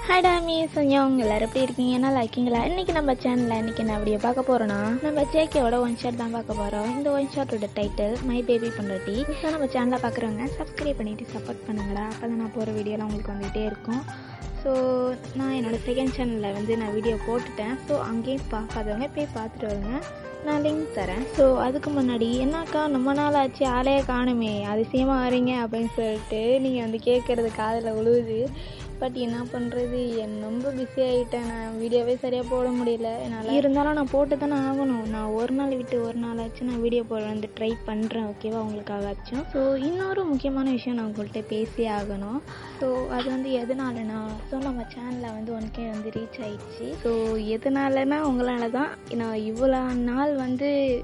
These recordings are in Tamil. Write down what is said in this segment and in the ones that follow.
ஹாய் டாமி சொன்னவங்க எல்லாரும் எப்படி இருக்கீங்க? நல்லா இருக்கீங்களா? இன்றைக்கி நம்ம சேனலில் இன்றைக்கி என்ன வீடியோ பார்க்க போகிறோன்னா, நம்ம ஜேகேவோட ஒன் ஷாட் தான் பார்க்க போகிறோம். இந்த ஒன் ஷாட்டோட டைட்டில் மை பேபி பொண்டாட்டி. ஸோ நம்ம சேனலில் பார்க்குறவங்க சப்ஸ்கிரைப் பண்ணிவிட்டு சப்போர்ட் பண்ணுங்களா, அப்போ தான் நான் போகிற வீடியோலாம் உங்களுக்கு வந்துகிட்டே இருக்கும். ஸோ நான் என்னோடய செகண்ட் சேனலில் நான் வீடியோ போட்டுட்டேன். ஸோ அங்கேயும் பார்க்காதவங்க போய் பார்த்துட்டு வருங்க, நான் லிங்க் தரேன். ஸோ அதுக்கு முன்னாடி என்னக்கா ரொம்ப நாள் ஆச்சு ஆளையே காணுமே, அதிசயமாக வரீங்க அப்படின்னு சொல்லிட்டு நீங்கள் கேட்குறது காதில் விழுவுது. பட் என்ன பண்ணுறது, ரொம்ப பிஸி ஆகிட்டேன். நான் வீடியோவே சரியாக போட முடியல என்னால். இருந்தாலும் நான் போட்டு தானே ஆகணும். நான் ஒரு நாள் விட்டு ஒரு நாள் ஆச்சு நான் வீடியோ போட ட்ரை பண்ணுறேன், ஓகேவா, உங்களுக்காகச்சும். ஸோ இன்னொரு முக்கியமான விஷயம் நான் உங்கள்கிட்ட பேசியே ஆகணும். ஸோ அது எதனாலனா, ஸோ நம்ம சேனலில் 1K ரீச் ஆயிடுச்சு. ஸோ எதனாலனா உங்களால் தான். நான் இவ்வளோ நாள்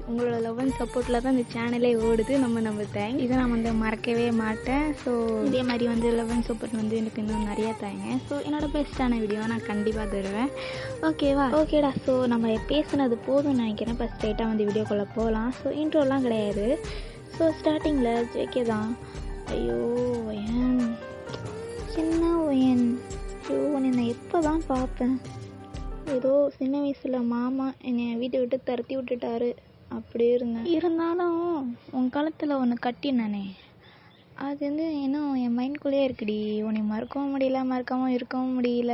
உங்களோட லவ் அண்ட் சப்போர்ட்டில் தான் இந்த சேனலே ஓடுது. நம்ம தேங்க் இதை நான் மறக்கவே மாட்டேன். ஸோ இதே மாதிரி லவ் அண்ட் சப்போர்ட் எனக்கு இன்னும் நிறையா தாங்க. ஸோ என்னோட பெஸ்ட்டான வீடியோ நான் கண்டிப்பாக தருவேன், ஓகேவா? ஓகேடா. ஸோ நம்ம பேசுனது போதும்னு நினைக்கிறேன். இப்போ ஸ்ட்ரெயிட்டாக வீடியோக்குள்ளே போகலாம். ஸோ இன்ட்ரோலாம் கிடையாது. ஸோ ஸ்டார்டிங்கில் ஜேகே தான். ஐயோ ஒயன், என்ன ஒயன், ஐயோ உன்னை எப்போ தான் பார்ப்பேன். ஏதோ சின்ன வயசில் மாமா என்னை வீட்டை விட்டு துரத்தி விட்டுட்டாரு, அப்படியே இருந்தேன். இருந்தாலும் உன் காலத்தில் ஒன்று கட்டினானே, அது இன்னும் என் மைண்ட்குள்ளேயே இருக்குடி. உன்னை மறக்கவும் முடியல, மறக்காமல் இருக்கவும் முடியல.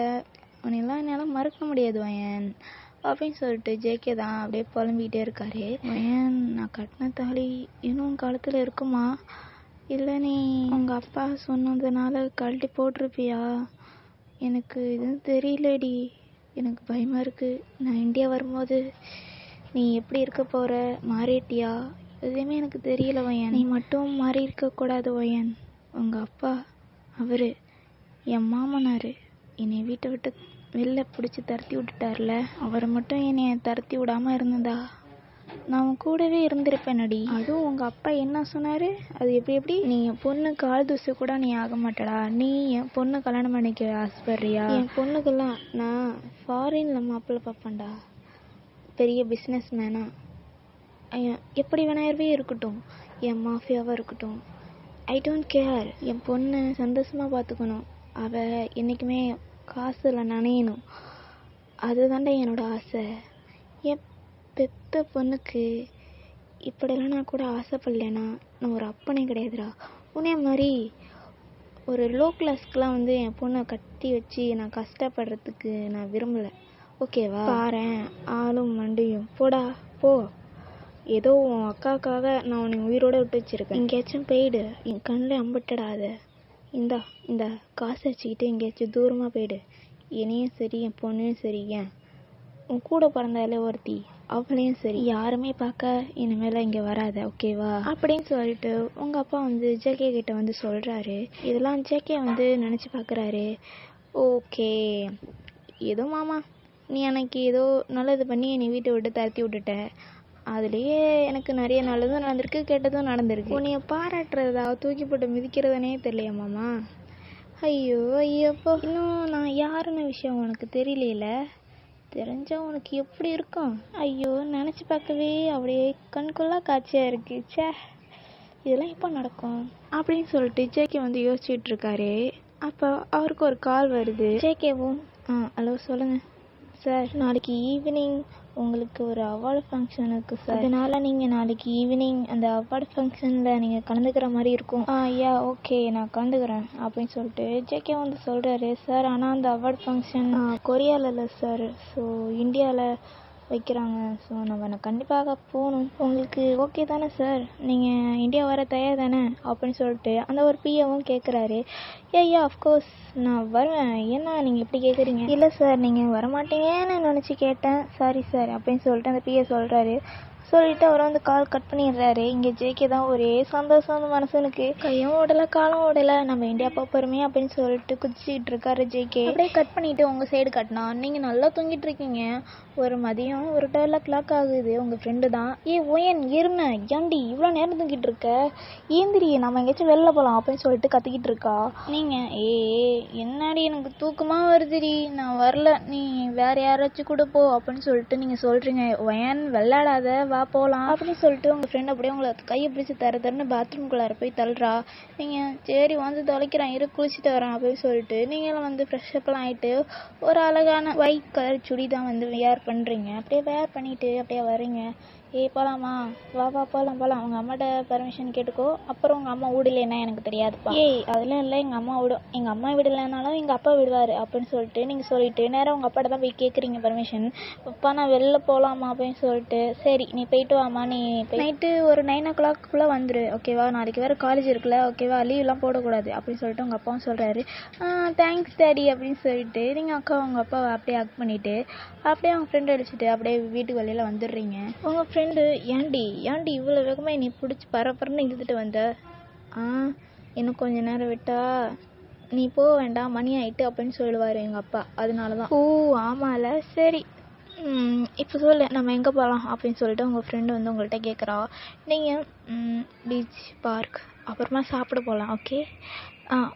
உன்னெல்லாம் என்னால் மறக்க முடியாது வயன் அப்படின்னு சொல்லிட்டு ஜேகே தான் அப்படியே புலம்பிக்கிட்டே இருக்காரு. வயன், நான் கட்டின தாலி இன்னும் காலத்தில் இருக்குமா, இல்லை நீ உங்கள் அப்பா சொன்னதுனால கழட்டி போட்டிருப்பியா? எனக்கு இதுவும் தெரியலடி, எனக்கு பயமாக இருக்குது. நான் இந்தியா வரும்போது நீ எப்படி இருக்க போகிற, மாறிட்டியா, எதுவுமே எனக்கு தெரியல வயன். நீ மட்டும் மாறி இருக்கக்கூடாது வயன். உங்கள் அப்பா அவர் என் மாமனார் என்னை வீட்டை விட்டு வெளில பிடிச்சி துரத்தி விட்டுட்டார்ல, அவரை மட்டும் என்னை துரத்தி விடாமல் இருந்ததா நான் உன் கூடவே இருந்திருப்பேனடி. அதுவும் உங்கள் அப்பா என்ன சொன்னார், அது எப்படி நீ என் பொண்ணு கால் தூசு கூட நீ ஆக மாட்டடா, நீ என் பொண்ணு கல்யாணம் பண்ணிக்க ஆசைப்படுறியா? என் பொண்ணுக்கெல்லாம் நான் ஃபாரினில் மாப்பிள்ளை பார்ப்பேன்டா, பெரிய பிஸ்னஸ் மேனா, எப்படி வேணாவே இருக்கட்டும், என் மாஃபியாவாக இருக்கட்டும், ஐ டோன்ட் கேர். என் பொண்ணு சந்தோஷமாக பார்த்துக்கணும், அவள் என்றைக்குமே காசில் நனையணும், அதுதான்டா என்னோட ஆசை. என் பெத்த பொண்ணுக்கு இப்படியெல்லாம் நான் கூட ஆசைப்படலைன்னா நான் ஒரு அப்பனே கிடையாதுடா. உன்னே மாதிரி ஒரு லோ கிளாஸ்க்கெலாம் என் பொண்ணை கட்டி வச்சு நான் கஷ்டப்படுறதுக்கு நான் விரும்பலை, ஓகேவா? பாரேன் ஆளும் மண்டியும், போடா போ. ஏதோ உன் அக்காக்காக நான் உன்னை உயிரோடு விட்டு வச்சுருக்கேன், எங்கேயாச்சும் போயிடு, என் கண்ணில் அம்பிட்டுடாத. இந்த காசை வச்சுக்கிட்டு எங்கேயாச்சும் தூரமாக போயிடு. என்னையும் சரி என் பொண்ணையும் சரி, ஏன் உன் கூட பிறந்தாலே ஒருத்தி அவளையும் சரி யாருமே பார்க்க இனிமேல் இங்கே வராத, ஓகேவா அப்படின்னு சொல்லிட்டு உங்கள் அப்பா ஜேகே கிட்ட சொல்கிறாரு. இதெல்லாம் ஜேகே நினச்சி பார்க்குறாரு. ஓகே, ஏதோ மாமா நீ எனக்கு ஏதோ நல்லது பண்ணி நீ வீட்டை விட்டு துரத்தி விட்டுட்ட, அதுலேயே எனக்கு நிறைய நல்லதும் நடந்திருக்கு, கெட்டதும் நடந்திருக்கு. உன்னைய பாராட்டுறதா தூக்கி போட்டு மிதிக்கிறதுனே தெரியலையா மாமா? ஐயோப்போ, இன்னும் நான் யாருன்னு விஷயம் உனக்கு தெரியல, தெரிஞ்சா உனக்கு எப்படி இருக்கும்? ஐயோ நினச்சி பார்க்கவே அப்படியே கண்கொள்ளா காட்சியாக இருக்குது. சே, இதெல்லாம் எப்போ நடக்கும் அப்படின்னு சொல்லிட்டு ஜேகே யோசிச்சுட்டு இருக்காரு. அப்போ அவருக்கு ஒரு கால் வருது. ஜேகேவும் ஹலோ சொல்லுங்கள் சார், நாளைக்கு ஈவினிங் உங்களுக்கு ஒரு அவார்டு ஃபங்க்ஷன் இருக்குது சார், அதனால் நீங்கள் நாளைக்கு ஈவினிங் அந்த அவார்டு ஃபங்க்ஷனில் நீங்கள் கலந்துக்கிற மாதிரி இருக்கும். ஐயா ஓகே நான் கலந்துக்கிறேன் அப்படின்னு சொல்லிட்டு ஜேகே சொல்கிறாரு. சார் ஆனால் அந்த அவார்டு ஃபங்க்ஷன் கொரியாவில் இல்லை சார், ஸோ இந்தியாவில் வைக்கிறாங்க. ஸோ நான் கண்டிப்பாக போகணும். உங்களுக்கு ஓகே தானே சார், நீங்கள் இந்தியா வர தயார் தானே அப்படின்னு சொல்லிட்டு அந்த ஒரு பிஏவும் கேட்குறாரு. ஐயா அஃப்கோர்ஸ் நான் வருவேன், ஏன்னா நீங்கள் எப்படி கேட்குறீங்க? இல்லை சார் நீங்கள் வரமாட்டீங்கன்னு நினச்சி கேட்டேன், சாரி சார் அப்படின்னு சொல்லிட்டு அந்த பிஏ சொல்கிறாரு. சொல்லிட்டு அவர் கால் கட் பண்ணிடுறாரு. இங்கே ஜேகே தான் ஒரே சந்தோஷம் மனசனுக்கு, கையும் ஓடலை காலம் ஓடலை, நம்ம இந்தியா போகிறோமே அப்படின்னு சொல்லிட்டு குதிச்சுக்கிட்டு இருக்காரு ஜேகே. அப்படியே கட் பண்ணிவிட்டு உங்கள் சைடு கட்டினா நீங்கள் நல்லா தூங்கிட்டு இருக்கீங்க. ஒரு மதியம் ஒரு 12 o'clock ஆகுது. உங்கள் ஃப்ரெண்டு தான், ஓயன் எருமை ஏன்டி இவ்வளோ நேரம் தூங்கிட்டு இருக்க, ஏந்திரி நம்ம எங்கேயாச்சும் வெளில போகலாம் அப்படின்னு சொல்லிட்டு கத்திக்கிட்டு இருக்கா. நீங்கள் என்னடி எனக்கு தூக்கமாக வருதுடி, நான் வரல, நீ வேறு யாராச்சும் கூட போ அப்படின்னு சொல்லிட்டு நீங்கள் சொல்கிறீங்க. ஓயன் வெள்ளாடாத வா வா போகலாம் அப்படின்னு சொல்லிட்டு உங்கள் ஃப்ரெண்ட் அப்படியே உங்களை கையை பிடிச்சி தரன்னு பாத்ரூம்குள்ளார போய் தள்ளுறா. நீங்கள் சரி வந்து தொலைக்கிறேன் இரு குளிச்சுட்டு வரேன் அப்படின்னு சொல்லிட்டு நீங்களும் வந்து ஃப்ரெஷ்அப்லாம் ஆகிட்டு ஒரு அழகான ஒயிட் கலர் சுடி தான் வந்து வேர் பண்ணுறீங்க. அப்படியே வேர் பண்ணிவிட்டு அப்படியே வரீங்க. ஏய் போகலாமா, வா போகலாம் அவங்க அம்மாட்ட பர்மிஷன் கேட்டுக்கோ, அப்புறம் உங்கள் அம்மா விடலைன்னா எனக்கு தெரியாதுப்பா. ஏய் அதெல்லாம் இல்லை, எங்கள் அம்மா விடும், எங்கள் அம்மா விடலைனாலும் எங்கள் அப்பா விடுவார் அப்படின்னு சொல்லிட்டு நீங்கள் சொல்லிட்டு நேராக உங்கள் அப்பாட்ட தான் போய் கேட்குறீங்க பர்மிஷன். அப்பா நான் வெளில போகலாமா அப்படின்னு சொல்லிட்டு, சரி நீ போயிட்டு வாமா, நீ நைட்டு ஒரு 9 o'clock வந்துரு ஓகேவா, நாளைக்கு வேறு காலேஜ் இருக்குல்ல ஓகேவா, லீவ்லாம் போடக்கூடாது அப்படின்னு சொல்லிட்டு உங்கள் அப்பாவும் சொல்கிறாரு. தேங்க்ஸ் டேடி அப்படின்னு சொல்லிட்டு நீங்கள் உங்கள் அப்பாவை அப்படியே ஹக் பண்ணிவிட்டு அப்படியே அவங்க ஃப்ரெண்ட் அடிச்சுட்டு அப்படியே வீட்டுக்கு வெளியில் வந்துடுறீங்க. உங்கள் ஃப்ரெண்டு ஏண்டி இவ்வளோ வேகமாக நீ பிடிச்சி பரபரன்னு இழுத்துட்டு வந்த, இன்னும் கொஞ்சம் நேரம் விட்டா நீ போக வேண்டாம் மணி ஆகிட்டு அப்படின்னு சொல்லுவார் எங்கள் அப்பா. அதனால தான். ஓ ஆமாம்ல, சரி இப்போ சொல்லு நம்ம எங்கே போகலாம் அப்படின்னு சொல்லிட்டு உங்கள் ஃப்ரெண்டு வந்து உங்கள்கிட்ட கேட்குறா. நீங்கள் பீச், பார்க், அப்புறமா சாப்பிட போகலாம் ஓகே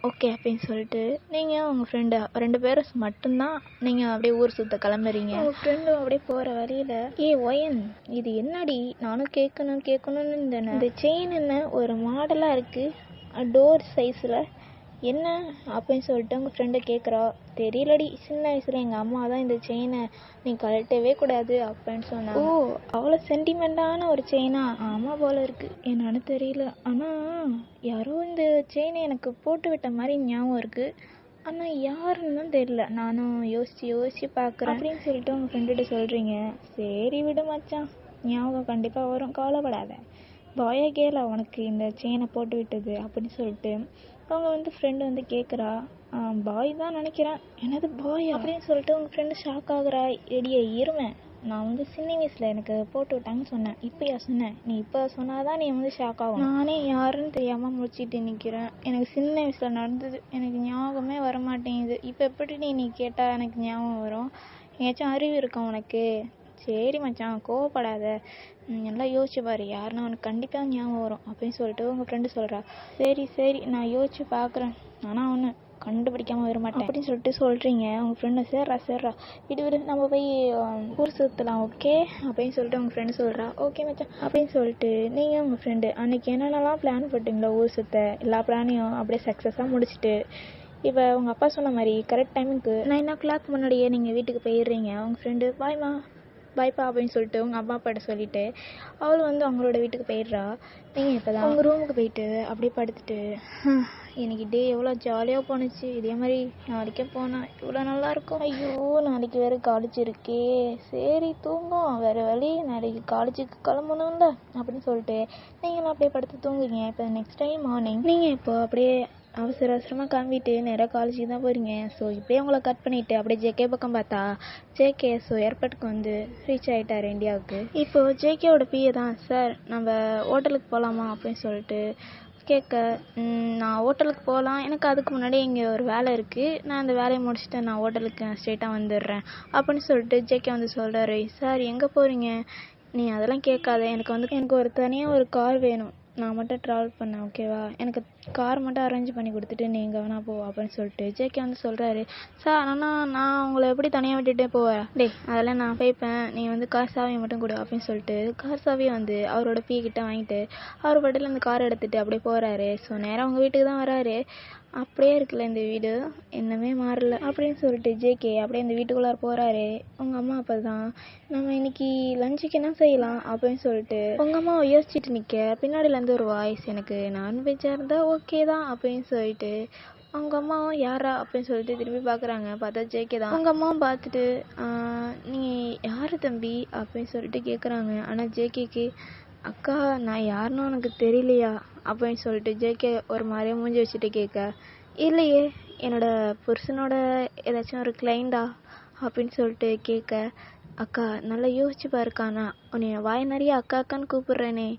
ஓகே அப்படின்னு சொல்லிட்டு நீங்கள் உங்கள் ஃப்ரெண்டு 2 பேரும் மட்டும்தான் நீங்கள் அப்படியே ஊர் சுற்ற கிளம்புறீங்க. உங்கள் ஃப்ரெண்டும் அப்படியே போகிற வழியில் ஒயன் இது என்னடி நானும் கேட்கணும்னு இந்த செயின் என்ன ஒரு மாடலாக இருக்குது டோர் சைஸில் என்ன அப்படின்னு சொல்லிட்டு உங்கள் ஃப்ரெண்டை கேட்குறா. தெரியலடி, சின்ன வயசில் எங்கள் அம்மா தான் இந்த செயினை நீ கழட்டவே கூடாது அப்படின்னு சொன்னா. ஓ அவ்வளோ சென்டிமெண்ட்டான ஒரு செயினா? ஆமாம் போல இருக்குது, என்னன்னு தெரியல, ஆனால் யாரோ இந்த செயினை எனக்கு போட்டு விட்ட மாதிரி ஞாபகம் இருக்குது, ஆனால் யாருன்னு தான் தெரியல, நானும் யோசித்து பார்க்குறேன் அப்படின்னு சொல்லிட்டு உங்கள் ஃப்ரெண்டுகிட்ட சொல்கிறீங்க. சரி விடு மச்சான், ஞாபகம் கண்டிப்பாக வரும், கவலைப்படாத, பாயா கேளா உனக்கு இந்த செயினை போட்டு விட்டது அப்படின்னு சொல்லிட்டு அவங்க வந்து ஃப்ரெண்டு வந்து கேட்குறா. பாய் தான் நினைக்கிறேன். என்னது பாய் அப்படின்னு சொல்லிட்டு உங்கள் ஃப்ரெண்டு ஷாக் ஆகுறா. எடியை இருமை, நான் வந்து சின்ன வயசில் எனக்கு போட்டு விட்டாங்கன்னு சொன்னேன், இப்போயா சொன்னேன், நீ இப்போ சொன்னாதான் நீ வந்து ஷாக் ஆகும், நானே யாருன்னு தெரியாமல் முடிச்சிட்டு நிற்கிறேன், எனக்கு சின்ன வயசில் நடந்தது எனக்கு ஞாபகமே வரமாட்டேங்குது, இப்போ எப்படி நீ கேட்டால் எனக்கு ஞாபகம் வரும், எங்கேயாச்சும் அறிவு இருக்கா உனக்கு? சரி மச்சான் கோவப்படாத, நல்லா யோசிச்சு பாரு, யாருன்னா உனக்கு கண்டிப்பாக ஞாபகம் வரும் அப்படின்னு சொல்லிட்டு உங்கள் ஃப்ரெண்டு சொல்கிறா. சரி நான் யோசிச்சு பார்க்குறேன், ஆனால் ஒன்று கண்டுபிடிக்காமல் வரமாட்டேன் அப்படின்னு சொல்லிட்டு சொல்கிறீங்க. உங்கள் ஃப்ரெண்டு சேர்றா விடு நம்ம போய் ஊர் சுற்றலாம் ஓகே அப்படின்னு சொல்லிட்டு உங்கள் ஃப்ரெண்டு சொல்கிறா. ஓகே மச்சான் அப்படின்னு சொல்லிட்டு நீங்கள் உங்கள் ஃப்ரெண்டு அன்றைக்கி என்னென்னலாம் பிளான் போட்டிங்களோ ஊர் சுற்ற எல்லா பிளானையும் அப்படியே சக்ஸஸாக முடிச்சுட்டு இப்போ உங்கள் அப்பா சொன்ன மாதிரி கரெக்ட் டைமுக்கு 9 o'clock முன்னாடியே நீங்கள் வீட்டுக்கு போயிடுறீங்க. உங்கள் ஃப்ரெண்டு பாய்ப்பா அப்படின்னு சொல்லிட்டு உங்கள் அம்மா அப்பாட்ட சொல்லிவிட்டு அவளும் வந்து அவங்களோட வீட்டுக்கு போயிடுறா. நீங்கள் இப்போ தான் உங்கள் ரூமுக்கு போயிட்டு அப்படியே படுத்துட்டு எனக்கு டே எவ்வளோ ஜாலியாக போணுச்சு, இதே மாதிரி நாளைக்கே போனால் இவ்வளோ நல்லாயிருக்கும், ஐயோ நாளைக்கு வேறு காலேஜ் இருக்கே, சரி தூங்கும் வேறு வழி, நாளைக்கு காலேஜுக்கு கிளம்பணும்ல அப்படின்னு சொல்லிட்டு நீங்களும் அப்படியே படுத்து தூங்குவீங்க. இப்போ நெக்ஸ்ட் டைம் மார்னிங் நீங்கள் இப்போ அப்படியே அவசரமாக கிளம்பிட்டு நேராக காலேஜுக்கு தான் போகிறீங்க. ஸோ இப்படியே உங்களை கட் பண்ணிவிட்டு அப்படியே ஜேகே பக்கம் பார்த்தா ஜேகே ஏர்போர்ட்டுக்கு வந்து ரீச் ஆகிட்டார் இந்தியாவுக்கு. இப்போது ஜேகேவோட பிஏ தான், சார் நம்ம ஹோட்டலுக்கு போகலாமா அப்படின்னு சொல்லிட்டு கேட்க, நான் ஹோட்டலுக்கு போகலாம், எனக்கு அதுக்கு முன்னாடி இங்கே ஒரு வேலை இருக்குது, நான் அந்த வேலையை முடிச்சுட்டு நான் ஹோட்டலுக்கு ஸ்ட்ரெயிட்டாக வந்துடுறேன் அப்படின்னு சொல்லிட்டு ஜேகே வந்து சொல்கிறாரு. சார் எங்கே போகிறீங்க? நீ அதெல்லாம் கேட்காத, எனக்கு ஒரு தனியாக ஒரு கார் வேணும், நான் மட்டும் ட்ராவல் பண்ணேன் ஓகேவா, எனக்கு கார் மட்டும் அரேஞ்ச் பண்ணி கொடுத்துட்டு நீ எங்கே வேணா போ அப்படின்னு சொல்லிட்டு ஜேகே வந்து சொல்கிறாரு. சார் ஆனால் நான் உங்களை எப்படி தனியாக விட்டுட்டே போவேன், அதெல்லாம் நான் போய்ப்பேன், நீ வந்து கார் சாவியை மட்டும் கொடு அப்படின்னு சொல்லிட்டு கார் சாவியை வந்து அவரோட கிட்ட வாங்கிட்டு அவர் பாட்டில் அந்த கார் எடுத்துகிட்டு அப்படியே போகிறாரு. ஸோ நேராக உங்கள் வீட்டுக்கு தான் வராரு. அப்படியே இருக்குல்ல இந்த வீடு, இன்னமே மாறல அப்படின்னு சொல்லிட்டு ஜேகே அப்படியே இந்த வீட்டுக்குள்ளார போகிறாரு. உங்கள் அம்மா அப்பா தான், நம்ம இன்னைக்கு லஞ்சுக்கு என்ன செய்யலாம் அப்படின்னு சொல்லிட்டு உங்கள் அம்மாவை யோசிச்சுட்டு நிற்க பின்னாடியிலேருந்து ஒரு வாய்ஸ், எனக்கு நான்வெஜ்ஜாக இருந்தால் ஓகே தான் அப்படின்னு சொல்லிட்டு அவங்க அம்மாவும் யாரா அப்படின்னு சொல்லிட்டு திரும்பி பார்க்குறாங்க. பார்த்தா ஜேகே தான். அவங்க அம்மாவும் பார்த்துட்டு நீங்கள் யார் தம்பி அப்படின்னு சொல்லிட்டு கேட்குறாங்க. ஆனால் ஜேகேக்கு அக்கா நான் யாருன்னு உனக்கு தெரியலையா அப்படின்னு சொல்லிட்டு ஜேகே ஒரு மாதிரியே மூஞ்சி வச்சுட்டு கேட்க, இல்லையே என்னோட புருஷனோட ஏதாச்சும் ஒரு கிளைண்டா அப்படின்னு சொல்லிட்டு கேட்க, அக்கா நல்லா யோசிச்சு பாருக்கா, நான் உன்னை வாய் நிறைய அக்கான்னு கூப்பிடுறேனே,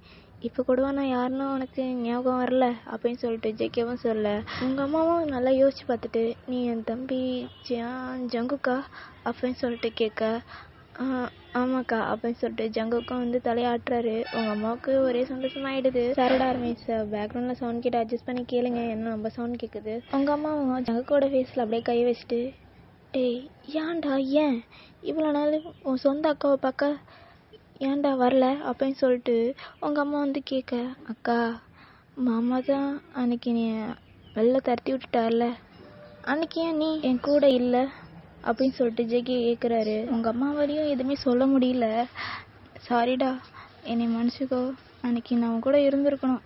இப்போ கூடவா நான் யாருன்னு உனக்கு ஞாபகம் வரல அப்படின்னு சொல்லிட்டு ஜேகேவும் சொல்ல, உங்கள் அம்மாவும் நல்லா யோசிச்சு பார்த்துட்டு நீ என் தம்பி ஜங்குக்கா அப்படின்னு சொல்லிட்டு கேட்க, ஆமாக்கா அப்படின்னு சொல்லிட்டு ஜங்குக்கும் வந்து தலையாட்டுறாரு. உங்கள் அம்மாவுக்கு ஒரே சந்தோஷமாயிடுது. சரடா ஆரம்பிஸ் பேக்ரவுண்டில் சவுண்ட் கேட்டு அட்ஜஸ்ட் பண்ணி கேளுங்க, என்ன ரொம்ப சவுண்ட் கேட்குது. உங்கள் அம்மாவும் ஜங்குக்கோட ஃபேஸில் அப்படியே கை வச்சுட்டு, ஏன்டா ஏன் இவ்வளோ நாள் உன் சொந்த அக்காவை பார்க்க ஏன்டா வரல அப்படின்னு சொல்லிட்டு உங்கள் அம்மா வந்து கேட்க, அக்கா மாமா தான் அன்னைக்கு நீ வெளில துரத்தி விட்டுட்டார்ல, அன்னைக்கு ஏன் நீ என் கூட இல்லை அப்படின்னு சொல்லிட்டு ஜேகே கேட்குறாரு. உங்கள் அம்மாவாலையும் எதுவுமே சொல்ல முடியல. சாரிடா, என்னை மன்னிச்சிக்கோ, அன்னைக்கு நான் உன் கூட இருந்திருக்கணும்,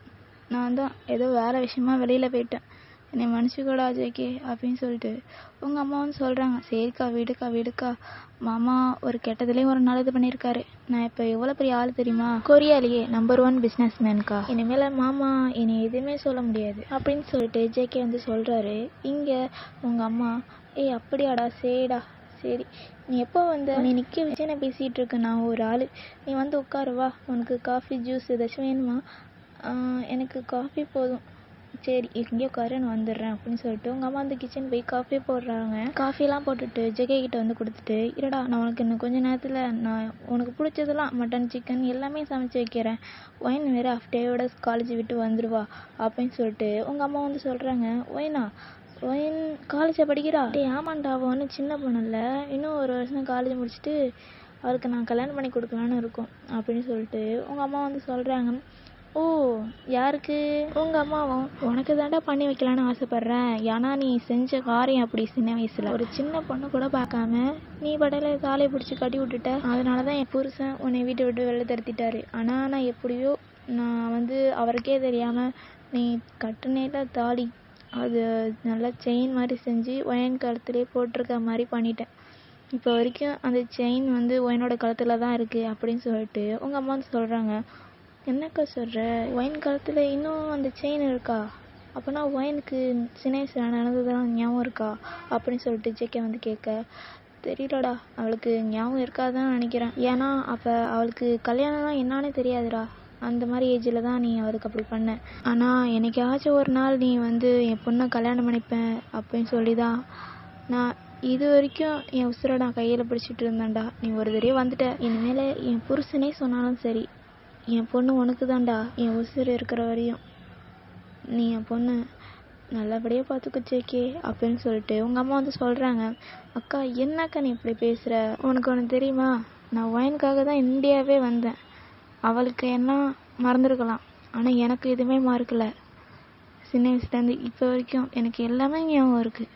நான் தான் ஏதோ வேலை விஷயமா வெளியில் போயிட்டேன், என்னை மன்னிச்சிக்கோடா ஜேகே அப்படின்னு சொல்லிட்டு உங்கள் அம்மா வந்து சொல்கிறாங்க. சரிக்கா விடுக்கா, மாமா ஒரு கெட்டதுலேயும் ஒரு நல்லது பண்ணியிருக்காரு. நான் இப்போ எவ்வளோ பெரிய ஆள் தெரியுமா, கொரியாலேயே நம்பர் 1 பிஸ்னஸ் மேன்க்கா. இனிமேல் மாமா என்னை எதுவுமே சொல்ல முடியாது அப்படின்னு சொல்லிட்டு ஜேகே வந்து சொல்கிறாரு. இங்கே உங்கள் அம்மா, ஏய் அப்படியாடா, சரிடா, சரி நீ எப்போ வந்த, நீ நிற்க வச்சு நான் பேசிகிட்டு இருக்கேன், நான் ஒரு ஆள், நீ வந்து உட்காருவா, உனக்கு காஃபி ஜூஸ் ஏதாச்சும் வேணுமா? எனக்கு காஃபி போதும், சரி இங்கே உட்காரு நான் வந்துடுறேன் அப்படின்னு சொல்லிட்டு உங்கள் அம்மா வந்து கிச்சன் போய் காஃபி போடுறாங்க. காஃபிலாம் போட்டுட்டு ஜெகே கிட்ட வந்து கொடுத்துட்டு, இருடா நான் உனக்கு இன்னும் கொஞ்சம் நேரத்தில் நான் உனக்கு பிடிச்சதெல்லாம் மட்டன் சிக்கன் எல்லாமே சமைச்சு வைக்கிறேன், ஒயின் வேறு டேவோட காலேஜ் விட்டு வந்துடுவா அப்படின்னு சொல்லிட்டு உங்கள் அம்மா வந்து சொல்கிறாங்க. ஒயின் காலேஜை படிக்கிறா? ஆமாண்டா, அவள் ஒன்றும் சின்ன பொண்ணு இல்லை, இன்னும் ஒரு வருஷம் காலேஜ் முடிச்சுட்டு அவளுக்கு நான் கல்யாணம் பண்ணி கொடுக்கலான்னு இருக்கோம் அப்படின்னு சொல்லிட்டு உங்கள் அம்மா வந்து சொல்கிறாங்க. ஓ, யாருக்கு? உங்கள் அம்மாவும், உனக்கு தாண்டா பண்ணி வைக்கலான்னு ஆசைப்பட்றேன், ஏன்னா நீ செஞ்ச காரியம் அப்படி சின்ன வயசில் ஒரு சின்ன பொண்ணு கூட பார்க்காம நீ படையில தாலியை பிடிச்சி கட்டி விட்டுட்ட, அதனால தான் என் புருஷன் உன்னை வீட்டை விட்டு வெளில தடுத்திட்டாரு. ஆனால் நான் எப்படியோ நான் வந்து அவருக்கே தெரியாமல் நீ கட்டுனேல தாலி, அது நல்லா செயின் மாதிரி செஞ்சு ஒயன் கழுத்துலேயே போட்டிருக்க மாதிரி பண்ணிட்டேன், இப்போ வரைக்கும் அந்த செயின் வந்து ஒயனோட கழுத்தில் தான் இருக்குது அப்படின்னு சொல்லிட்டு உங்கள் அம்மா வந்து சொல்கிறாங்க. என்னக்கா சொல்கிற, ஒயின் காலத்தில் இன்னும் அந்த செயின் இருக்கா? அப்போனா ஒயினுக்கு சின்ன வயசில் நடந்ததெல்லாம் ஞாபகம் இருக்கா அப்படின்னு சொல்லிட்டு ஜேகே வந்து கேட்க, தெரியலடா, அவளுக்கு ஞாபகம் இருக்காதுன்னு நினைக்கிறேன், ஏன்னா அப்போ அவளுக்கு கல்யாணம்லாம் என்னான்னு தெரியாதுடா, அந்த மாதிரி ஏஜில் தான் நீ அவளுக்கு அப்படி பண்ண, ஆனால் என்னைக்காச்சும் ஒரு நாள் நீ வந்து என் பொண்ணை கல்யாணம் பண்ணிப்பேன் அப்படின்னு சொல்லி தான் நான் இது வரைக்கும் என் உசுரை நான் கையில் பிடிச்சிட்டு இருந்தேன்டா, நீ ஒரு தடவை வந்துட்ட, இனிமேல் என் புருஷனே சொன்னாலும் சரி என் பொண்ணு உனக்கு தான்டா, என் உசுறு இருக்கிற வரையும் நீ என் பொண்ணு நல்லபடியாக பார்த்துக்கோ ஜேகே அப்படின்னு சொல்லிட்டு உங்கள் அம்மா வந்து சொல்கிறாங்க. அக்கா என்னக்கா நீ இப்படி பேசுகிற, உனக்கு ஒன்று தெரியுமா, நான் ஒயினுக்காக தான் இந்தியாவே வந்தேன், அவளுக்கு எல்லாம் மறந்துருக்கலாம், ஆனால் எனக்கு எதுவுமே மறக்கலை, சின்ன வயசுலேருந்து இப்போ வரைக்கும் எனக்கு எல்லாமே ஞாபகம் இருக்குது,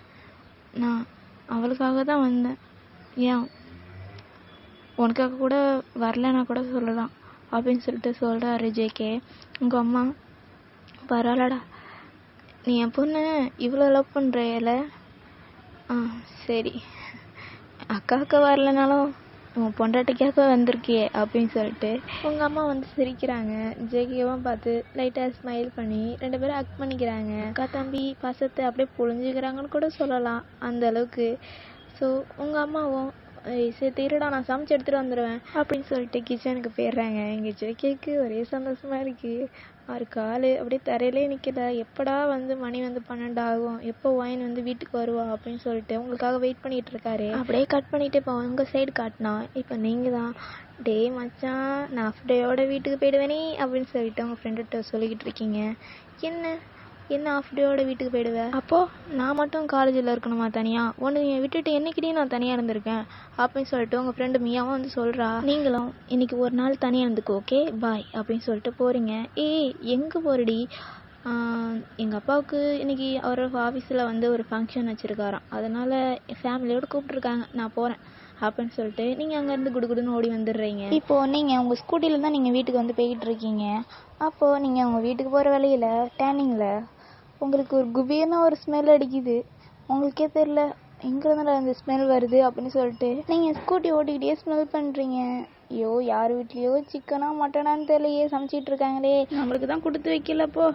நான் அவளுக்காக தான் வந்தேன், ஏன் உனக்காக கூட வரலன்னா கூட சொல்லலாம் அப்படின்னு சொல்லிட்டு சொல்கிறாரு ஜேகே. உங்கள் அம்மா, பரவாயில்லடா, நீ என் பொண்ணு இவ்வளோ லவ் பண்ணுறியல, சரி அக்காவுக்கு வரலனாலும் உன் பொண்டாட்டிக்காக வந்திருக்கியே அப்படின்னு சொல்லிட்டு உங்கள் அம்மா வந்து சிரிக்கிறாங்க. ஜேகேவும் பார்த்து லைட்டாக ஸ்மைல் பண்ணி 2 பேரும் அக்ட் பண்ணிக்கிறாங்க. அக்கா தம்பி பாசத்தை அப்படியே புழிஞ்சுக்கிறாங்கன்னு கூட சொல்லலாம் அந்த அளவுக்கு. ஸோ உங்கள் அம்மாவும், சரி இருடா நான் சமைச்சு எடுத்துகிட்டு வந்துடுவேன் அப்படின்னு சொல்லிட்டு கிச்சனுக்கு போயிடுறாங்க. எங்கள் ஜேகேக்கு ஒரே சந்தோஷமாக இருக்குது, அவர் கால் அப்படியே தரையிலே நிற்கல, எப்படா வந்து மணி வந்து 12 ஆகும், எப்போ ஒயின் வந்து வீட்டுக்கு வருவா அப்படின்னு சொல்லிட்டு உங்களுக்காக வெயிட் பண்ணிகிட்டு இருக்காரு. அப்படியே கட் பண்ணிவிட்டு இப்போ உங்கள் சைடு காட்டினா இப்போ நீங்கள் தான், டே மச்சான் நான் ஆஃப் டேயோட வீட்டுக்கு போயிடுவேனே அப்படின்னு சொல்லிட்டு உங்கள் ஃப்ரெண்டுகிட்ட சொல்லிக்கிட்டு இருக்கீங்க. என்ன ஆஃப் டேயோட வீட்டுக்கு போயிடுவேன், அப்போது நான் மட்டும் காலேஜில் இருக்கணுமா தனியாக, ஒன்று விட்டுட்டு என்னைக்கிட்டே நான் தனியாக இருந்திருக்கேன் அப்படின்னு சொல்லிட்டு உங்கள் ஃப்ரெண்டு மியாவும் வந்து சொல்கிறா. நீங்களும் இன்னைக்கு ஒரு நாள் தனியாக இருந்துக்கு, ஓகே பாய் அப்படின்னு சொல்லிட்டு போகிறீங்க. எங்கே போகிறடி, எங்கள் அப்பாவுக்கு இன்றைக்கி அவரோட ஆஃபீஸில் வந்து ஒரு ஃபங்க்ஷன் வச்சுருக்காராம், அதனால் ஃபேமிலியோடு கூப்பிட்ருக்காங்க, நான் போகிறேன் அப்படின்னு சொல்லிட்டு நீங்கள் அங்கேருந்து குடுகுடுன்னு ஓடி வந்துடுறீங்க. இப்போது நீங்கள் உங்கள் ஸ்கூட்டியில் தான் நீங்கள் வீட்டுக்கு வந்து போய்கிட்டு இருக்கீங்க. அப்போது நீங்கள் உங்கள் வீட்டுக்கு போகிற வழியில் டேர்னிங்கில் உங்களுக்கு ஒரு குபீர்னு ஒரு ஸ்மெல் அடிக்குது, உங்களுக்கே தெரில எங்கேருந்து அந்த ஸ்மெல் வருது அப்படின்னு சொல்லிட்டு நீங்கள் ஸ்கூட்டி ஓட்டிக்கிட்டே ஸ்மெல் பண்ணுறீங்க. ஐயோ யார் வீட்லேயோ சிக்கனா மட்டனான்னு தெரியலையே சமைச்சிட்டு இருக்காங்களே, நம்மளுக்கு தான் கொடுத்து வைக்கலப்போ,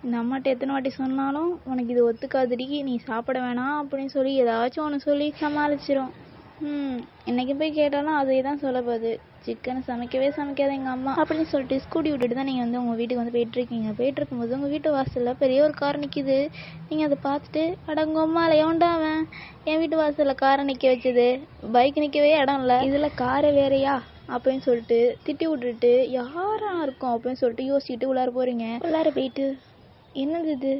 இந்த அம்மாட்ட எத்தனை வாட்டி சொன்னாலும் உனக்கு இது ஒத்துக்காதுடி நீ சாப்பிட வேணாம் அப்படின்னு சொல்லி ஏதாச்சும் ஒன்று சொல்லி சமாளிச்சிரும். இன்றைக்கி போய் கேட்டாலும் அதே தான் சொல்ல போகுது, சிக்கனை சமைக்காத எங்கள் அம்மா அப்படின்னு சொல்லிட்டு ஸ்கூட்டி விட்டுட்டு தான் நீங்கள் வந்து உங்கள் வீட்டுக்கு வந்து போயிட்டுருக்கீங்க. போயிட்டுருக்கும்போது உங்கள் வீட்டு வாசலில் பெரிய ஒரு கார் நிற்கிது. நீங்கள் அதை பார்த்துட்டு, அடங்க அம்மாவில் எவன்டா அவன் என் வீட்டு வாசலில் காரை நிற்க வச்சது, பைக் நிற்கவே இடம் இல்லை, இதில் காரை வேறையா அப்படின்னு சொல்லிட்டு திட்டி விட்டுட்டு யாரா இருக்கும் அப்படின்னு சொல்லிட்டு யோசிச்சுட்டு உள்ளார போகிறீங்க. உள்ளார போயிட்டு, என்னது இது,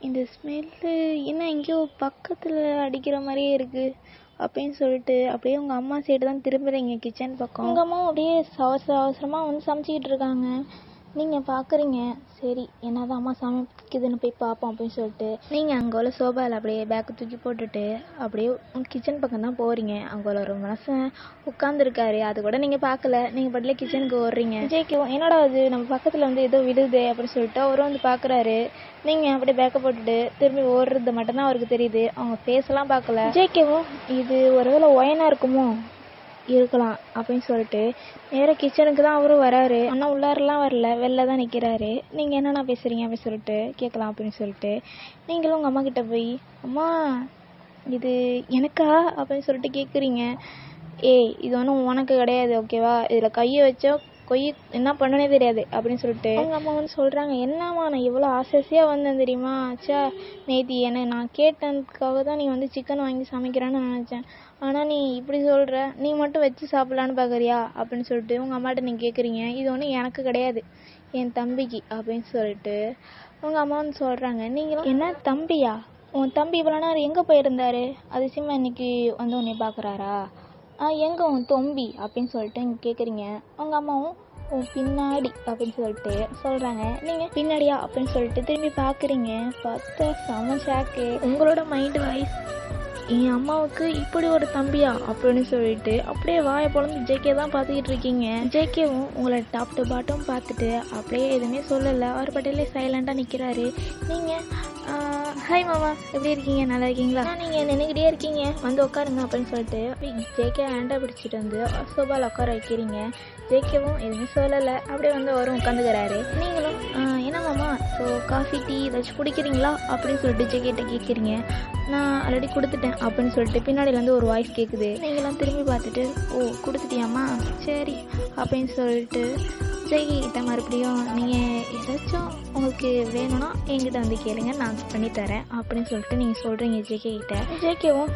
இந்த ஸ்மெல்லு என்ன எங்கேயோ பக்கத்தில் அடிக்கிற மாதிரியே இருக்குது, அப்படின்னு சொல்லிட்டு அப்படியே உங்கள் அம்மா சைடு தான் திரும்புறீங்க கிச்சன் பக்கம். உங்கள் அம்மாவும் அப்படியே அவசரமாக வந்து சமைச்சிக்கிட்டு இருக்காங்க. நீங்கள் பார்க்குறீங்க, சரி என்னதான் அம்மா சமைக்குதுன்னு போய் பார்ப்போம் அப்படின்னு சொல்லிட்டு நீங்கள் அங்கே உள்ள சோபாவில் அப்படியே பேக்கு தூக்கி போட்டுட்டு அப்படியே கிச்சன் பக்கம் தான் போகிறீங்க. அங்கே உள்ள ஒரு மனுஷன் உட்காந்துருக்காரு, அது கூட நீங்கள் பார்க்கல. நீங்கள் பாட்டிலே கிச்சனுக்கு ஓடுறீங்க. ஜேக்கும் என்னடா அது நம்ம பக்கத்தில் வந்து ஏதோ விடுது அப்படின்னு சொல்லிட்டு அவரும் வந்து பார்க்குறாரு. நீங்கள் அப்படியே பேக்கை போட்டுட்டு திரும்பி ஓடுறது மட்டும்தான் அவருக்கு தெரியுது. அவங்க ஃபேஸெல்லாம் பார்க்கல. ஜேக்கவும் இது ஒருவேளை ஒயனாக இருக்குமோ இருக்கலாம் அப்படின்னு சொல்லிட்டு நேராக கிச்சனுக்கு தான் அவரும் வராரு. ஆனால் உள்ளாரெலாம் வரல, வெளில தான் நிற்கிறாரு. நீங்கள் என்னென்ன பேசுகிறீங்க அப்படின்னு சொல்லிட்டு கேட்கலாம் அப்படின்னு சொல்லிட்டு நீங்களும் உங்கள் அம்மா கிட்ட போய் அம்மா இது எனக்கா அப்படின்னு சொல்லிட்டு கேட்குறீங்க. இது ஒன்றும் உனக்கு கிடையாது, ஓகேவா? இதில் கையை வச்சா கொய் என்ன பண்ணனே தெரியாது அப்படின்னு சொல்லிட்டு அவங்க அம்மா வந்து சொல்கிறாங்க. என்னம்மா நான் எவ்வளோ ஆசையாக வந்தேன் தெரியுமா? ஆச்சா நேத்தி நான் கேட்டதுக்காக தான் நீ வந்து சிக்கன் வாங்கி சமைக்கிறான்னு நினச்சேன். ஆனால் நீ இப்படி சொல்கிற, நீ மட்டும் வச்சு சாப்பிட்லான்னு பார்க்குறியா அப்படின்னு சொல்லிட்டு உங்கள் அம்மாட்ட நீங்கள் கேட்குறீங்க. இது ஒன்றும் எனக்கு கிடையாது, என் தம்பிக்கு அப்படின்னு சொல்லிட்டு உங்கள் அம்மா வந்து சொல்கிறாங்க. நீங்களும் என்ன தம்பியா? உன் தம்பி இவ்வளோ நேரம் எங்கே போயிருந்தாரு? அதிசயமாக இன்னைக்கு வந்து உன்னை பார்க்குறாரா? எங்கே உன் தொம்பி அப்படின்னு சொல்லிட்டு நீங்கள் கேட்குறீங்க. உங்கள் அம்மாவும் உன் பின்னாடி அப்படின்னு சொல்லிட்டு சொல்கிறாங்க. நீங்கள் பின்னாடியா அப்படின்னு சொல்லிட்டு திரும்பி பார்க்குறீங்க. பார்த்தா செம ஷாக்கு. உங்களோட மைண்டு வாய்ஸ் என் அம்மாவுக்கு இப்படி ஒரு தம்பியா அப்படின்னு சொல்லிட்டு அப்படியே வாயை பொழந்து ஜேகே தான் பார்த்துக்கிட்டு இருக்கீங்க. ஜேகேவும் உங்களை டாப் டு பாட்டும் பார்த்துட்டு அப்படியே எதுவுமே சொல்லலை. அவர் பட்டியலே சைலண்டாக நிற்கிறாரு. நீங்கள் ஹாய் மாமா, எப்படி இருக்கீங்க? நல்லா இருக்கீங்களா? நீங்கள் நின்றுக்கிட்டே இருக்கீங்க, வந்து உட்காருங்க அப்படின்னு சொல்லிட்டு ஜேகே ஹேண்டை பிடிச்சிட்டு வந்து சோபாவில் உட்கார வைக்கிறீங்க. ஜேகேவும் எதுவுமே சொல்லலை, அப்படியே வந்து அவரும் உட்காந்துக்கிறாரு. நீங்களும் என்ன மாமா, ஸோ காஃபி டீ ஏதாச்சும் குடிக்கிறீங்களா அப்படின்னு சொல்லிட்டு ஜேகேட்ட கேட்குறீங்க. நான் ஆல்ரெடி கொடுத்துட்டேன் அப்படின்னு சொல்லிட்டு பின்னாடியிலேருந்து ஒரு வாய்ஸ் கேட்குது. நீங்களாம் திரும்பி பார்த்துட்டு கொடுத்துட்டியாம்மா, சரி அப்படின்னு சொல்லிட்டு ஜெய்கி கிட்ட மறுபடியும் நீங்கள் ஏதாச்சும் உங்களுக்கு வேணும்னா என்கிட்ட வந்து கேளுங்க, நான் பண்ணித்தரேன் அப்படின்னு சொல்லிட்டு நீங்கள் சொல்கிறீங்க ஜேகே கிட்ட. ஜேகேவும்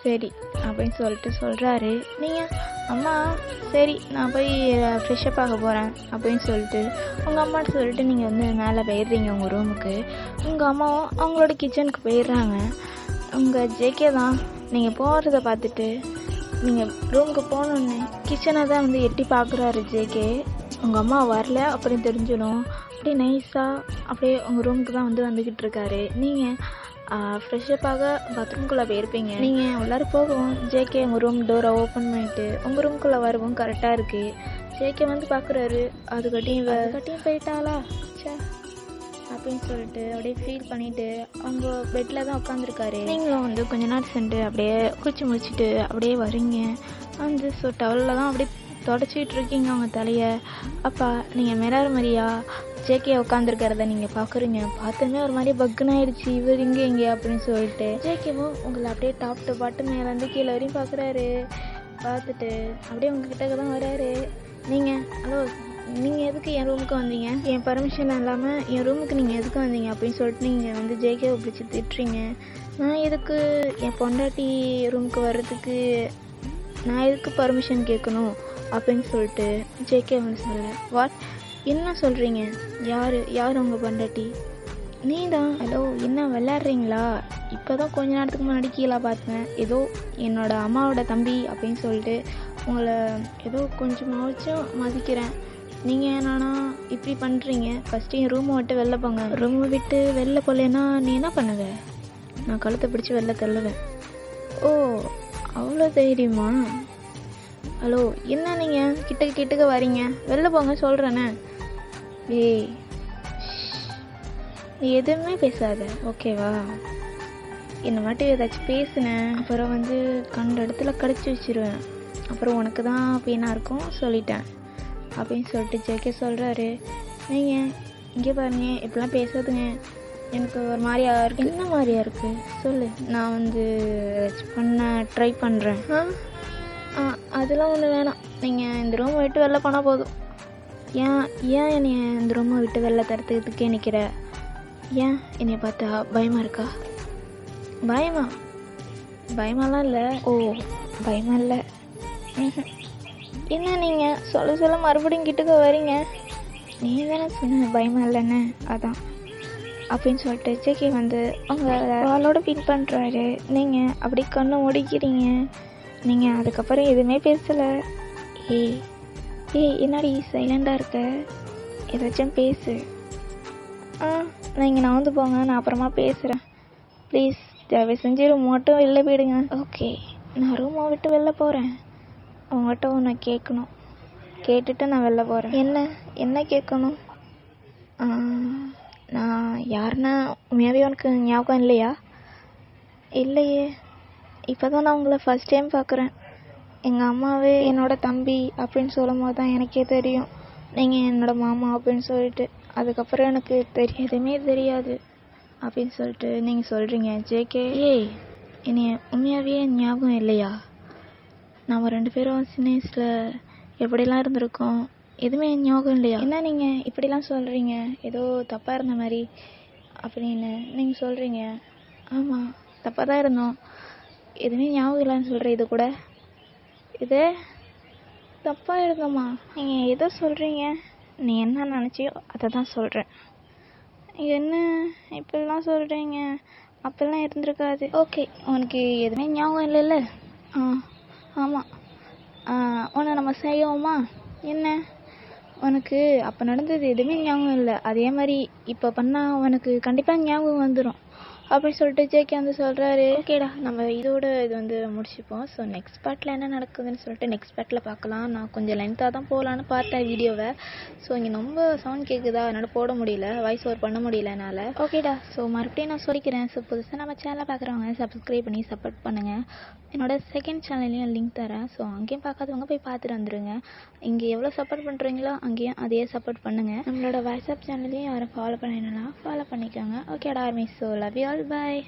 சரி அப்படின்னு சொல்லிட்டு சொல்கிறாரு. நீங்கள் அம்மா சரி நான் போய் ஃப்ரெஷ்ஷப் ஆக போகிறேன் அப்படின்னு சொல்லிட்டு உங்கள் அம்மாட்ட சொல்லிட்டு நீங்கள் வந்து மேலே போயிடுறீங்க உங்கள் ரூமுக்கு. உங்கள் அம்மாவும் அவங்களோட கிச்சனுக்கு போயிடுறாங்க. உங்கள் ஜேகே தான் நீங்கள் போகிறத பார்த்துட்டு நீங்கள் ரூமுக்கு போகணுன்னு கிச்சனை தான் வந்து எட்டி பார்க்குறாரு ஜேகே. உங்கள் அம்மா வரல அப்படின்னு தெரிஞ்சிடும். அப்படியே நைஸாக அப்படியே உங்கள் ரூமுக்கு தான் வந்து வந்துக்கிட்டு இருக்காரு. நீங்கள் ஃப்ரெஷ்ஷப்பாக பாத்ரூம்குள்ளே போயிருப்பீங்க. நீங்கள் உள்ளார போகவும் ஜேகே உங்கள் ரூம் டோரை ஓப்பன் பண்ணிவிட்டு உங்கள் ரூம்குள்ளே வரவும் கரெக்டாக இருக்குது. ஜேகே வந்து பார்க்குறாரு. அதுக்கட்டியும் போயிட்டாளா சே அப்படின்னு சொல்லிட்டு அப்படியே ஃபீல் பண்ணிவிட்டு அவங்க பெட்டில் தான் உட்காந்துருக்காரு. நீங்களும் வந்து கொஞ்ச நேரம் சென்று அப்படியே குளிச்சு முடிச்சுட்டு அப்படியே வரீங்க. அந்த டவலில் தான் அப்படியே தொடச்சிக்கிட்டு இருக்கீங்க அவங்க தலையை. அப்பா நீங்கள் மிரர் மாதிரியா ஜேகே உட்காந்துருக்கிறத நீங்கள் பார்க்குறீங்க. பார்த்துமே ஒரு மாதிரி பக்குன்னு ஆயிடுச்சு, இவர் இங்கே அப்படின்னு சொல்லிட்டு ஜேகேவும் உங்களை அப்படியே டாப் டு பாட்டு மேலேருந்து கீழே வரையும் பார்க்குறாரு. பார்த்துட்டு அப்படியே உங்ககிட்ட தான் வராரு. நீங்கள் ஹலோ, நீங்கள் எதுக்கு என் ரூமுக்கு வந்தீங்க? என் பர்மிஷன் இல்லாமல் என் ரூமுக்கு நீங்கள் எதுக்கு வந்தீங்க அப்படின்னு சொல்லிட்டு நீங்கள் வந்து ஜேகேவை பிடிச்சி திட்டுறீங்க. நான் எதுக்கு என் பொண்டாட்டி ரூமுக்கு வர்றதுக்கு நான் எதுக்கு பர்மிஷன் கேட்கணும் அப்படின்னு சொல்லிட்டு ஜேகே வந்து சொல்ல. வாட் என்ன சொல்கிறீங்க? யார் உங்கள் பொண்டாட்டி? நீ தான். ஹலோ, என்ன விளையாடுறீங்களா? இப்போ தான் கொஞ்ச நேரத்துக்கு முன்னாடி கீழே பார்த்தேன், ஏதோ என்னோடய அம்மாவோட தம்பி அப்படின்னு சொல்லிட்டு உங்களை ஏதோ கொஞ்சமாச்சும் மதிக்கிறேன். நீங்கள் என்னன்னா இப்படி பண்ணுறீங்க? ஃபஸ்ட்டு என் ரூமை விட்டு வெளில போங்க. ரூமை விட்டு வெளில போகலன்னா நீ என்ன பண்ணுவ? நான் கழுத்தை பிடிச்சி வெளில தள்ளுவேன். ஓ அவ்வளோ தைரியமா? ஹலோ, என்ன நீங்கள் கிட்டக்க வரீங்க? வெளில போங்க சொல்கிறேனே. நீ எதுவுமே பேசாத, ஓகேவா? என்னை மட்டும் ஏதாச்சும் பேசுனேன் அப்புறம் வந்து கண்ட இடத்துல கடிச்சு வச்சிருவேன். அப்புறம் உனக்கு தான் பெயினாக இருக்கும் சொல்லிட்டேன் அப்படின்னு சொல்லிட்டு ஜேகே சொல்கிறாரு. நீங்கள் இங்கே பாருங்க, இப்படிலாம் பேசாதுங்க, எனக்கு ஒரு மாதிரியா இருக்குது. என்ன மாதிரியா இருக்குது சொல்லு, நான் வந்து ஏதாச்சும் பண்ண ட்ரை பண்ணுறேன். அதெல்லாம் ஒன்றும் வேணாம், நீங்கள் இந்த ரூமை விட்டு வெளில போனால் போதும். ஏன் என்னை இந்த ரூமை விட்டு வெளில தரத்துக்கே நிற்கிற? ஏன் என்னை பார்த்தா பயமாக இருக்கா? பயமாலாம் இல்லை. ஓ பயமா இல்லை. என்ன நீங்கள் சொல்ல மறுபடியும் கிட்டக்க வரீங்க? நீங்கள் தானே சொன்ன பயமா இல்லைன்னு. அதான் அப்படின்னு சொல்லிட்டு ஜேகே வந்து உங்களை அவளோட ஃபீல் பண்ணுறாரு. நீங்கள் அப்படி கண்ணை முடிக்கிறீங்க. நீங்கள் அதுக்கப்புறம் எதுவுமே பேசலை. ஏய் என்னடி சைலண்டாக இருக்க? ஏதாச்சும் பேசு. நீங்கள் நான் வந்து போங்க, நான் அப்புறமா பேசுகிறேன். ப்ளீஸ் தயவு செஞ்சு ரூம் மட்டும் வெளில போயிடுங்க. ஓகே, நான் ரூமை விட்டு வெளில போகிறேன். உங்கள்கிட்ட ஒன்று கேட்கணும். கேட்டுட்டு நான் வெளில போகிறேன். என்ன கேட்கணும்? நான் யாருன்னா உண்மையாகவே உனக்கு ஞாபகம் இல்லையா? இல்லையே, இப்போ தான் நான் உங்களை ஃபஸ்ட் டைம் பார்க்குறேன். எங்கள் அம்மாவே என்னோட தம்பி அப்படின்னு சொல்லும் போது தான் எனக்கே தெரியும் நீங்கள் என்னோட மாமா அப்படின்னு சொல்லிட்டு. அதுக்கப்புறம் எனக்கு எதுவுமே தெரியாது அப்படின்னு சொல்லிட்டு நீங்கள் சொல்கிறீங்க. ஜேகே, என்னைய உண்மையாகவே ஞாபகம் இல்லையா? நம்ம 2 பேரும் சின்ன வயசில் எப்படிலாம் இருந்திருக்கோம், எதுவுமே ஞாபகம் இல்லையா? என்ன நீங்கள் இப்படிலாம் சொல்கிறீங்க? ஏதோ தப்பாக இருந்த மாதிரி அப்படின்னு நீங்கள் சொல்கிறீங்க. ஆமாம், தப்பாக தான் இருந்தோம். எதுவுமே ஞாபகம் இல்லைன்னு சொல்கிறேன். இது கூட இது தப்பாக இருந்தோமா? நீங்கள் எதோ சொல்கிறீங்க. நீ என்ன நினச்சியோ அதை தான் சொல்கிறேன். என்ன இப்படிலாம் சொல்கிறீங்க? அப்படிலாம் இருந்திருக்காது. ஓகே, உனக்கு எதுவுமே ஞாபகம் இல்லைல்ல? ஆமாம். ஒன்று நம்ம செய்வோமா? என்ன? உனக்கு அப்போ நடந்தது எதுவுமே ஞாபகம் இல்லை, அதே மாதிரி இப்போ பண்ணால் உனக்கு கண்டிப்பாக ஞாபகம் வந்துடும் அப்படின்னு சொல்லிட்டு ஜேகே வந்து சொல்கிறாரு. ஓகேடா, நம்ம இதோட இது வந்து முடிச்சுப்போம். ஸோ நெக்ஸ்ட் பார்ட்டில் என்ன நடக்குதுன்னு சொல்லிட்டு நெக்ஸ்ட் பார்ட்டில் பார்க்கலாம். நான் கொஞ்சம் லென்த்தாக தான் போகலான்னு பார்த்தேன் வீடியோவை. ஸோ இங்கே ரொம்ப சவுண்ட் கேட்குதா, என்னால் போட முடியல, வாய்ஸ் ஓவர் பண்ண முடியல என்னால். ஓகேடா, ஸோ மறுபடியும் நான் சொல்லிக்கிறேன். ஸோ புதுசாக நம்ம சேனலை பார்க்குறவங்க சப்ஸ்கிரைப் பண்ணி சப்போர்ட் பண்ணுங்கள். என்னோடய செகண்ட் சேனல்லையும் லிங்க் தரேன். ஸோ அங்கேயும் பார்க்காதவங்க போய் பார்த்துட்டு வந்துடுங்க. இங்கே எவ்வளோ சப்போர்ட் பண்ணுறீங்களோ அங்கேயும் அதே சப்போர்ட் பண்ணுங்கள். நம்மளோட வாட்ஸ்அப் சேனல்லையும் யாரும் ஃபாலோ பண்ணினா ஃபாலோ பண்ணிக்கோங்க. ஓகேடா army, so love you all, bye.